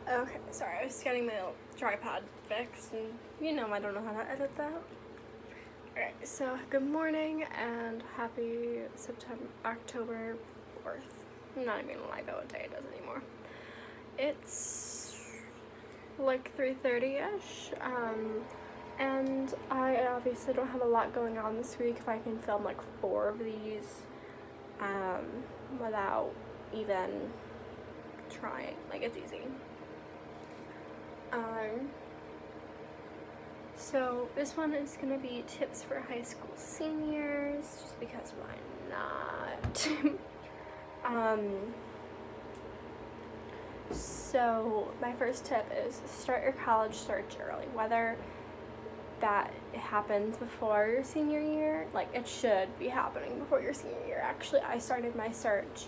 Okay, sorry, I was getting my tripod fixed, and I don't know how to edit that. Alright, so good morning and happy October 4th. I'm not even gonna lie about what day it is anymore. It's like 3:30-ish, and I obviously don't have a lot going on this week. If I can film like 4 of these without even trying, like it's easy. So this one is gonna be tips for high school seniors, just because why not? So my first tip is start your college search early, whether that happens before your senior year, like it should be happening before your senior year. Actually, I started my search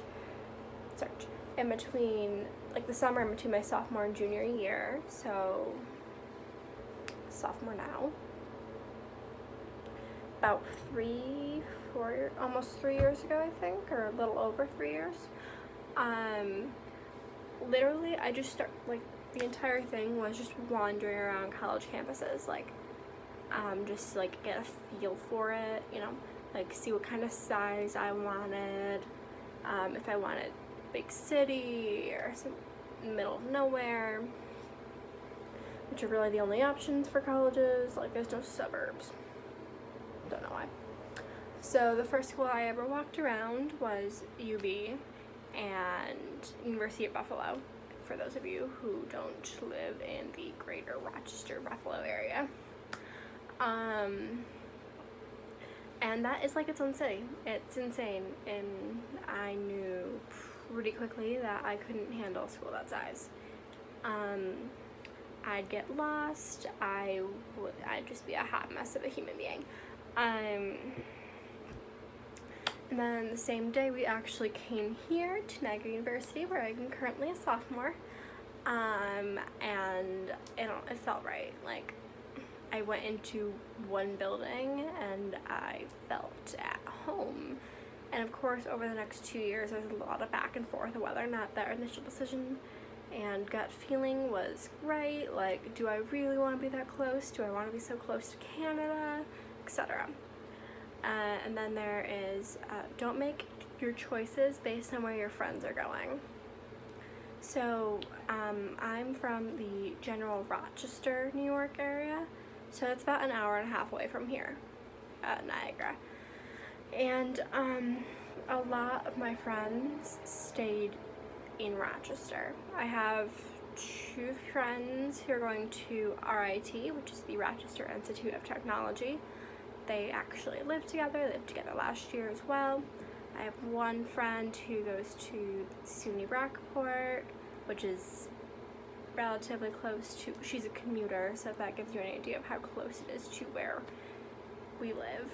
in between, like the summer in between my sophomore and junior year, so sophomore now, about almost 3 years ago, I think, or a little over 3 years. Literally, I just like the entire thing was just wandering around college campuses, like, just like get a feel for it, like see what kind of size I wanted, if I wanted big city or some middle of nowhere, which are really the only options for colleges. Like there's no suburbs, don't know why. So the first school I ever walked around was UB and University of Buffalo, for those of you who don't live in the greater Rochester, Buffalo area. And that is like its own city. It's insane, and I knew pretty quickly that I couldn't handle a school that size. I'd get lost. I'd just be a hot mess of a human being. And then the same day we actually came here to Niagara University, where I'm currently a sophomore. And it felt right. Like I went into one building and I felt at home. And of course, over the next 2 years, there's a lot of back and forth of whether or not that initial decision and gut feeling was right. Like, do I really want to be that close? Do I want to be so close to Canada, etc.? And then there is don't make your choices based on where your friends are going. So I'm from the general Rochester, New York area, so it's about an hour and a half away from here at Niagara. And a lot of my friends stayed in Rochester. I have 2 friends who are going to RIT, which is the Rochester Institute of Technology. They actually lived together last year as well. I have one friend who goes to SUNY Brockport, which is relatively close to, she's a commuter, so if that gives you an idea of how close it is to where we live.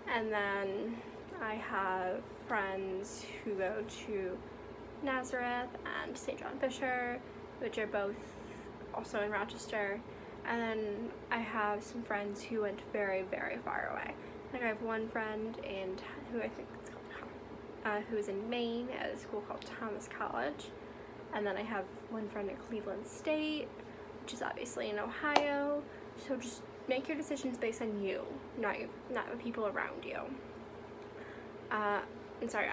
And then I have friends who go to Nazareth and St. John Fisher, which are both also in Rochester. And then I have some friends who went very, very far away. Like I have one friend who I think it's called who is in Maine at a school called Thomas College. And then I have one friend at Cleveland State, which is obviously in Ohio. So just make your decisions based on you, not the people around you. I'm sorry,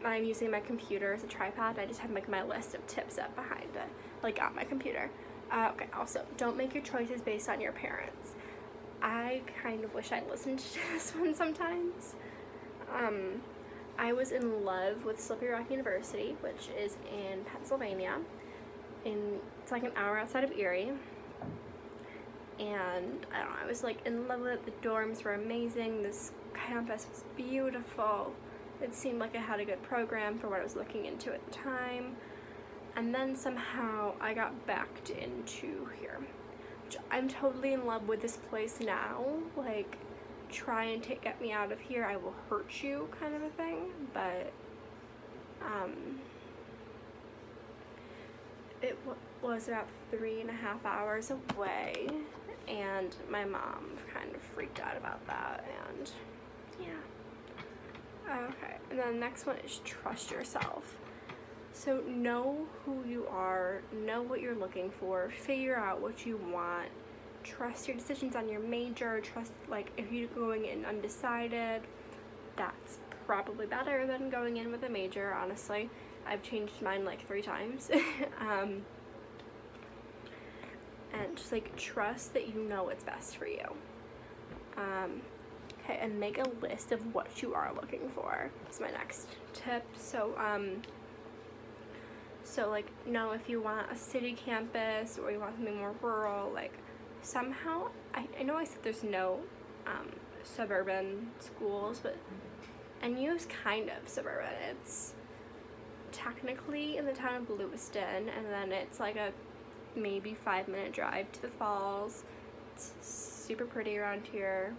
I'm using my computer as a tripod. I just have like my list of tips up behind it, like on my computer. Okay, also, don't make your choices based on your parents. I kind of wish I'd listened to this one sometimes. I was in love with Slippery Rock University, which is in Pennsylvania. It's like an hour outside of Erie. And I don't know, I was like in love with it. The dorms were amazing. This campus was beautiful. It seemed like it had a good program for what I was looking into at the time. And then somehow I got backed into here, which I'm totally in love with this place now. Like, try and get me out of here, I will hurt you kind of a thing. But it was about 3.5 hours away, and my mom kind of freaked out about that, and yeah. Okay, and then the next one is trust yourself. So know who you are, know what you're looking for, figure out what you want, trust your decisions on your major, trust, like, if you're going in undecided, that's probably better than going in with a major, honestly. I've changed mine like 3 times. And just like trust that you know what's best for you. Okay, and make a list of what you are looking for. That's my next tip. So like, know if you want a city campus or you want something more rural. Like, somehow, I know I said there's no suburban schools, but NU is kind of suburban. It's technically in the town of Lewiston, and then it's like a maybe 5-minute drive to the falls. It's super pretty around here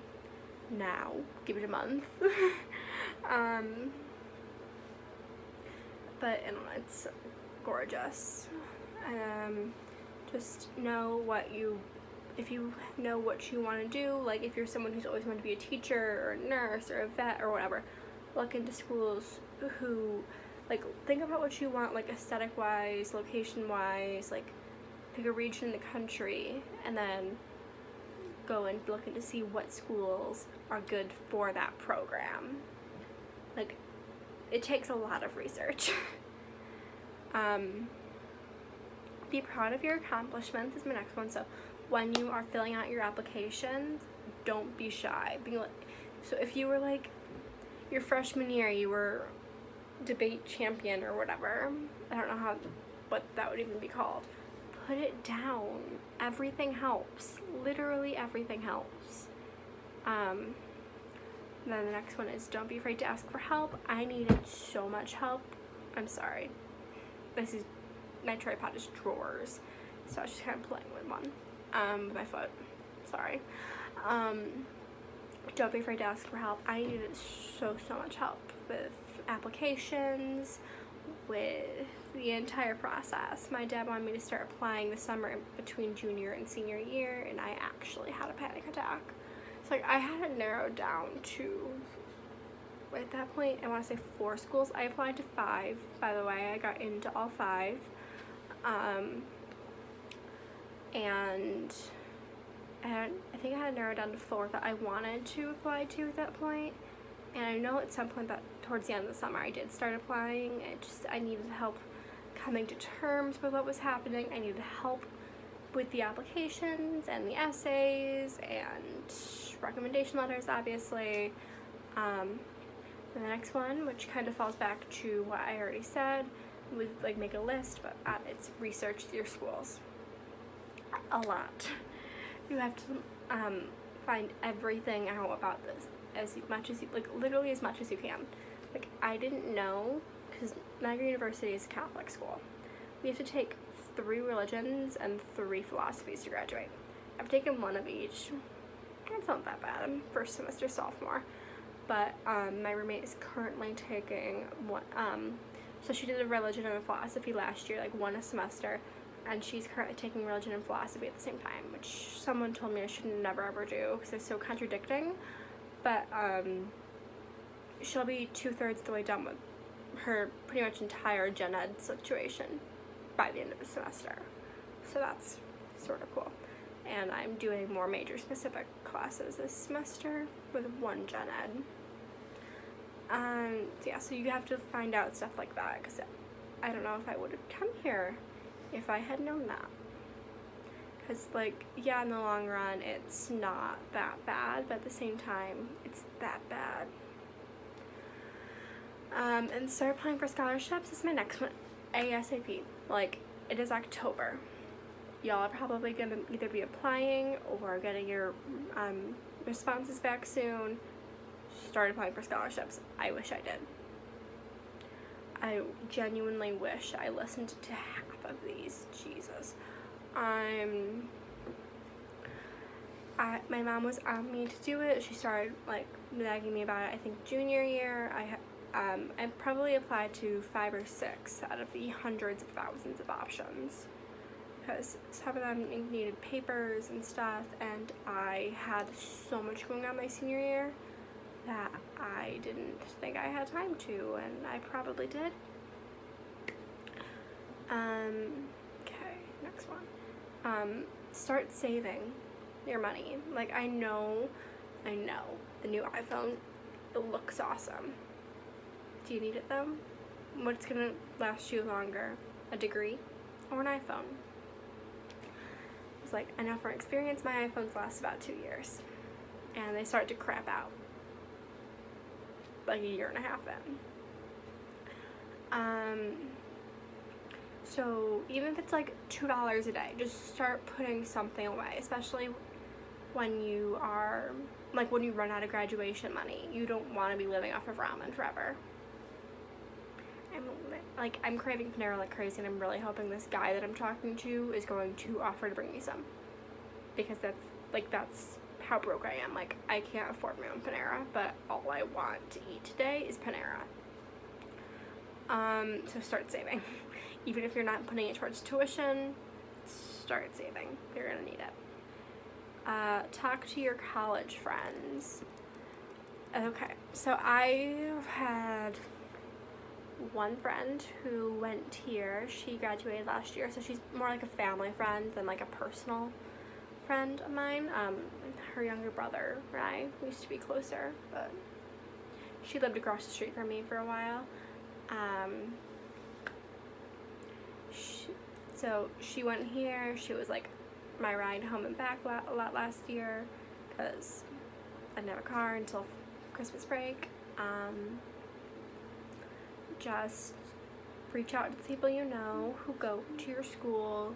now. Give it a month. But it's gorgeous. Just know if you know what you want to do, like if you're someone who's always wanted to be a teacher or a nurse or a vet or whatever, look into schools who, like, think about what you want, like aesthetic wise, location wise, like pick a region in the country and then go and look into see what schools are good for that program. Like, it takes a lot of research. Be proud of your accomplishments is my next one. So when you are filling out your applications, don't be shy. So if you were like your freshman year, you were debate champion or whatever, I don't know what that would even be called, put it down. Everything helps. Literally everything helps. Then the next one is don't be afraid to ask for help. I needed so much help. I'm sorry. My tripod is drawers, so I was just kind of playing with one, with my foot. Sorry. Don't be afraid to ask for help. I needed so much help with applications, with the entire process. My dad wanted me to start applying the summer between junior and senior year, and I actually had a panic attack. So like, I had it narrowed down to, at that point, I want to say 4 schools. I applied to 5, by the way. I got into all 5. And I think I had narrowed down to 4 that I wanted to apply to at that point. And I know at some point that towards the end of the summer I did start applying. I needed help coming to terms with what was happening. I needed help with the applications and the essays and recommendation letters, obviously. And the next one, which kind of falls back to what I already said, was like make a list, but it's research your schools a lot. You have to find everything out about this as much as you, like, literally as much as you can. Like, I didn't know, because Niagara University is a Catholic school. We have to take 3 religions and 3 philosophies to graduate. I've taken 1 of each. It's not that bad. I'm first semester sophomore. But my roommate is currently taking one. So she did a religion and a philosophy last year, like 1 a semester, and she's currently taking religion and philosophy at the same time, which someone told me I should never ever do because they're so contradicting. But she'll be 2/3 the way done with her pretty much entire gen ed situation by the end of the semester. So that's sort of cool. And I'm doing more major specific classes this semester with 1 gen ed. So yeah, so you have to find out stuff like that, because I don't know if I would have come here if I had known that. Because, like, yeah, in the long run, it's not that bad, but at the same time, it's that bad. And start applying for scholarships is my next one, ASAP. Like, it is October. Y'all are probably gonna either be applying or getting your responses back soon. Start applying for scholarships. I wish I did. I genuinely wish I listened to half of these. Jesus. My mom was on me to do it. She started, like, nagging me about it, I think, junior year. I probably applied to 5 or 6 out of the hundreds of thousands of options, because some of them needed papers and stuff, and I had so much going on my senior year that I didn't think I had time to, and I probably did. Okay, next one. Start saving your money. Like, I know, the new iPhone, it looks awesome. Do you need it though? What's gonna last you longer? A degree or an iPhone? It's like, I know from experience my iPhones last about 2 years. And they start to crap out like a year and a half in. So even if it's like $2 a day, just start putting something away, especially when you are, like, when you run out of graduation money. You don't want to be living off of ramen forever. I'm craving Panera like crazy, and I'm really hoping this guy that I'm talking to is going to offer to bring me some, because that's how broke I am. Like, I can't afford my own Panera, but all I want to eat today is Panera. So start saving. Even if you're not putting it towards tuition, start saving. You're gonna need it. Talk to your college friends. Okay, so I've had one friend who went here. She graduated last year, so she's more like a family friend than like a personal friend of mine. Her younger brother and I used to be closer, but she lived across the street from me for a while. So she went here. She was like my ride home and back a lot last year, because I didn't have a car until Christmas break. Just reach out to the people you know who go to your school,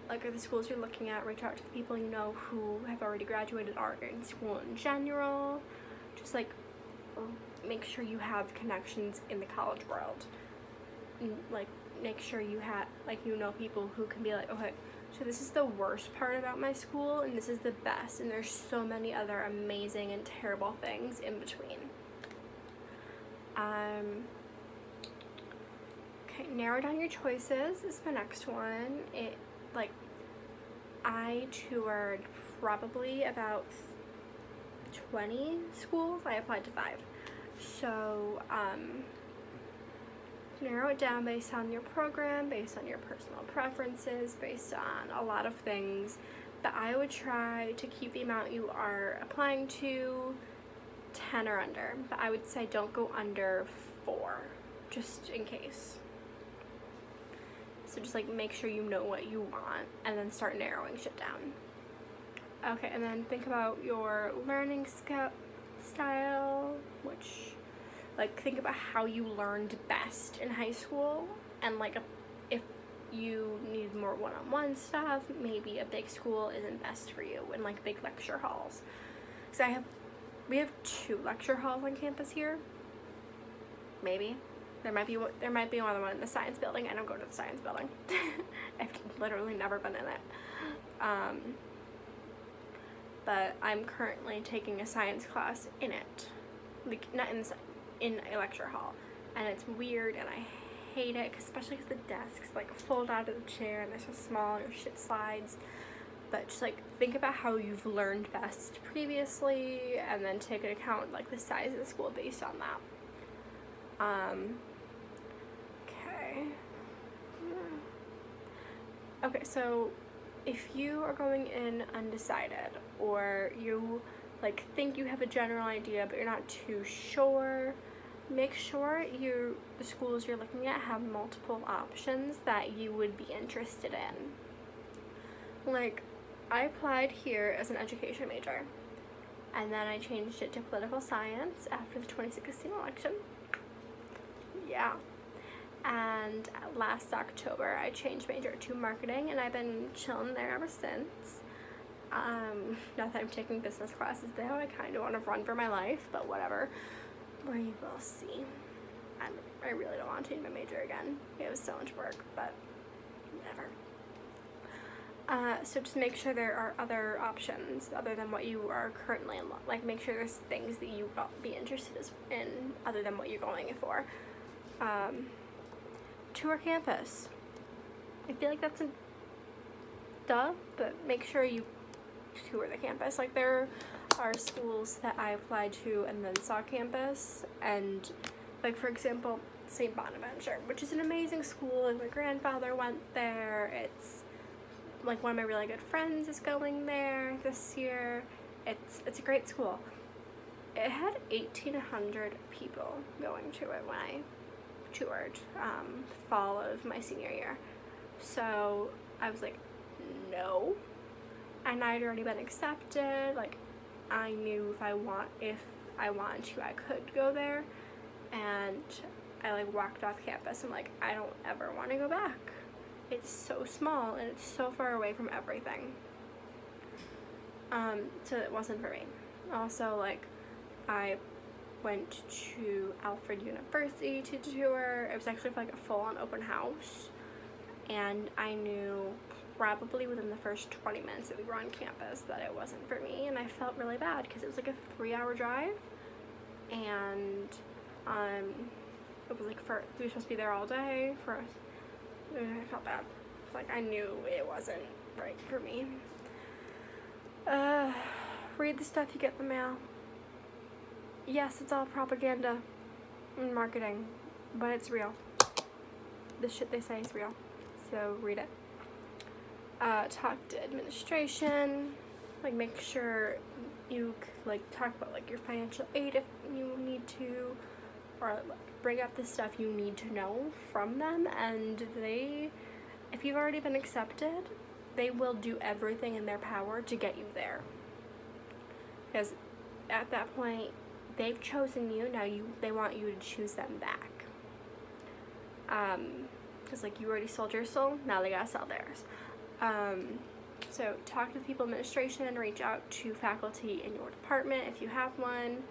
like, or the schools you're looking at. Reach out to the people you know who have already graduated or are in school in general. Just like, make sure you have connections in the college world. Like, make sure you have, like, you know, people who can be like, okay, so this is the worst part about my school, and this is the best, and there's so many other amazing and terrible things in between. Okay, narrow down your choices is the next one. I toured probably about 20 schools. I applied to 5. So, narrow it down based on your program, based on your personal preferences, based on a lot of things. But I would try to keep the amount you are applying to 10 or under. But I would say don't go under 4, just in case. So just like make sure you know what you want, and then start narrowing shit down. Okay, and then think about your learning style, which, like, think about how you learned best in high school, and like if you need more one-on-one stuff, maybe a big school isn't best for you, and like big lecture halls. Because we have 2 lecture halls on campus here. Maybe. There might be another one in the science building. I don't go to the science building. I've literally never been in it. But I'm currently taking a science class in it. Like, not in a lecture hall. And it's weird, and I hate it, especially because the desks like fold out of the chair and they're so small and your shit slides. But just like think about how you've learned best previously, and then take into account like the size of the school based on that. Okay, so if you are going in undecided, or you like think you have a general idea but you're not too sure, make sure the schools you're looking at have multiple options that you would be interested in. Like, I applied here as an education major, and then I changed it to political science after the 2016 election. Yeah. And last October I changed major to marketing, and I've been chilling there ever since. Not that I'm taking business classes though. I kind of want to run for my life, but whatever. We will see. I really don't want to change my major again. It was so much work, but whatever. So just make sure there are other options other than what you are currently in. Like, make sure there's things that you will be interested in other than what you're going for. Tour campus. I feel like that's a duh, but make sure you tour the campus. Like, there are schools that I applied to and then saw campus, and like, for example, St. Bonaventure, which is an amazing school, and my grandfather went there. It's like one of my really good friends is going there this year. It's a great school. It had 1,800 people going to it when I toured fall of my senior year. So I was like, no. And I'd already been accepted. Like, I knew if I wanted to, I could go there. And I like walked off campus. I'm like, I don't ever want to go back. It's so small and it's so far away from everything. So it wasn't for me. Also, like, I went to Alfred University to tour. It was actually for like a full-on open house, and I knew probably within the first 20 minutes that we were on campus that it wasn't for me, and I felt really bad because it was like a 3-hour drive, and it was like we were supposed to be there all day for us. I felt bad. Like, I knew it wasn't right for me. Read the stuff you get in the mail. Yes, it's all propaganda and marketing, but it's real. The shit they say is real, so read it. Talk to administration, like make sure you like talk about like your financial aid if you need to, or like bring up the stuff you need to know from them, and if you've already been accepted, they will do everything in their power to get you there. Because at that point, they've chosen you, now they want you to choose them back. Because like you already sold your soul, now they gotta sell theirs. So talk to the people in administration, reach out to faculty in your department if you have one.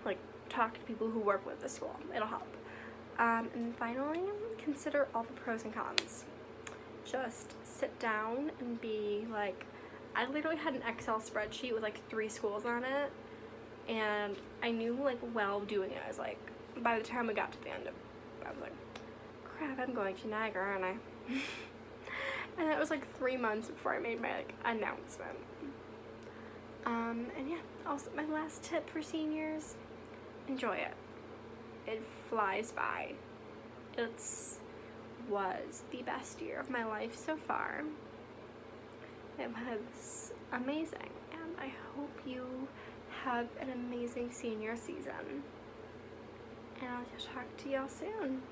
Like talk to people who work with the school, it'll help. And finally, consider all the pros and cons. Just sit down and be like, I literally had an Excel spreadsheet with like 3 schools on it, and I knew like while doing it, I was like, by the time we got to the end of it, I was like, crap, I'm going to Niagara, aren't I? And it was like 3 months before I made my like announcement. And yeah, also my last tip for seniors, enjoy it. It flies by. It was the best year of my life so far. It was amazing, and I hope you have an amazing senior season. And I'll talk to y'all soon.